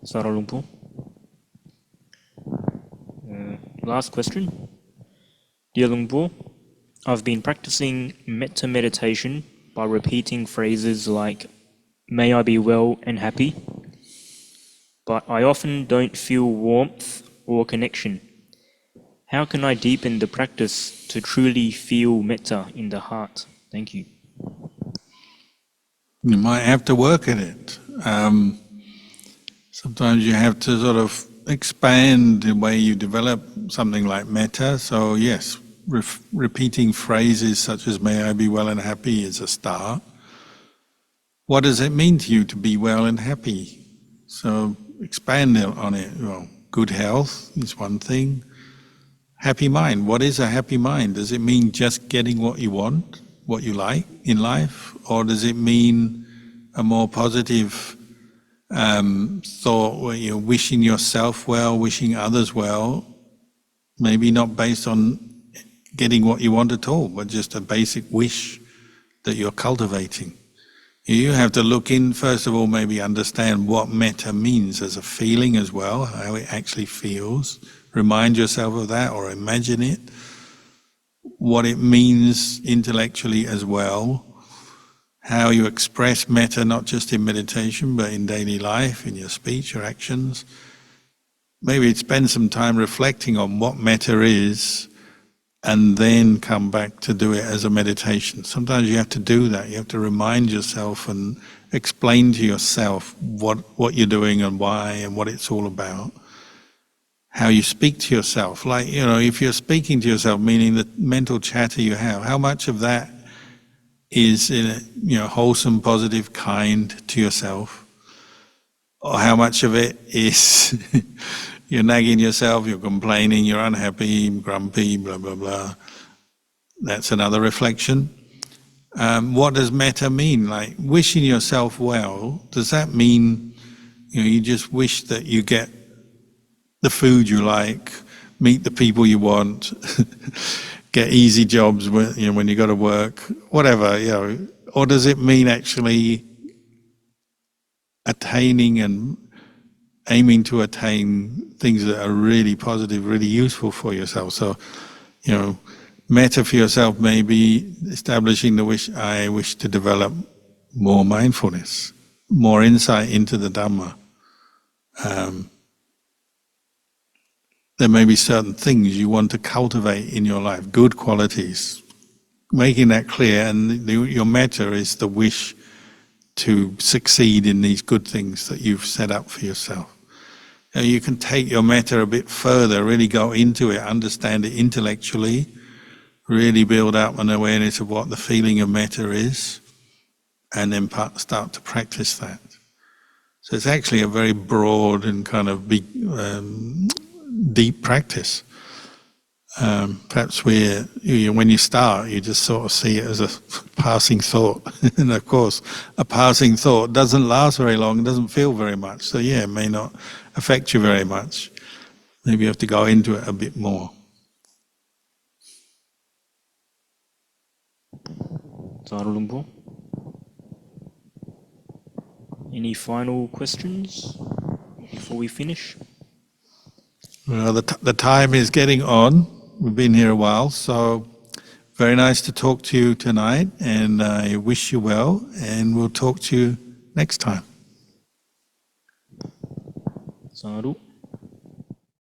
Sarah Lumpur. Last question. Dear Lumpur, I've been practicing metta meditation by repeating phrases like, may I be well and happy, but I often don't feel warmth or connection. How can I deepen the practice to truly feel metta in the heart? Thank you. You might have to work at it. Sometimes you have to sort of expand the way you develop something like metta. So yes, repeating phrases such as may I be well and happy is a start. What does it mean to you to be well and happy? So expand on it. Well, good health is one thing. Happy mind. What is a happy mind? Does it mean just getting what you want, what you like in life? Or does it mean a more positive thought where you're wishing yourself well, wishing others well, maybe not based on getting what you want at all, but just a basic wish that you're cultivating? You have to look in, first of all, maybe understand what metta means as a feeling as well, how it actually feels. Remind yourself of that or imagine it. What it means intellectually as well. How you express metta, not just in meditation, but in daily life, in your speech or actions. Maybe spend some time reflecting on what metta is, and then come back to do it as a meditation. Sometimes you have to do that. You have to remind yourself and explain to yourself what you're doing and why and what it's all about. How you speak to yourself. Like, if you're speaking to yourself, meaning the mental chatter you have, how much of that is wholesome, positive, kind to yourself? Or how much of it is you're nagging yourself, you're complaining, you're unhappy, grumpy, blah, blah, blah. That's another reflection. What does metta mean? Like wishing yourself well, does that mean you just wish that you get the food you like, meet the people you want, get easy jobs when you go to work, whatever, or does it mean actually attaining and aiming to attain things that are really positive, really useful for yourself? So, metta for yourself may be establishing the wish, I wish to develop more mindfulness, more insight into the Dhamma. There may be certain things you want to cultivate in your life, good qualities, making that clear, and your metta is the wish to succeed in these good things that you've set up for yourself. Now you can take your metta a bit further, really go into it, understand it intellectually, really build up an awareness of what the feeling of metta is, and then start to practice that. So it's actually a very broad and kind of big, deep practice. Perhaps when you start, you just sort of see it as a passing thought. And of course, a passing thought doesn't last very long, doesn't feel very much. So yeah, it may not affect you very much. Maybe you have to go into it a bit more. Tarulumpo. Any final questions before we finish? Well, the time is getting on. We've been here a while, so very nice to talk to you tonight, and I wish you well, and we'll talk to you next time. Sadhu.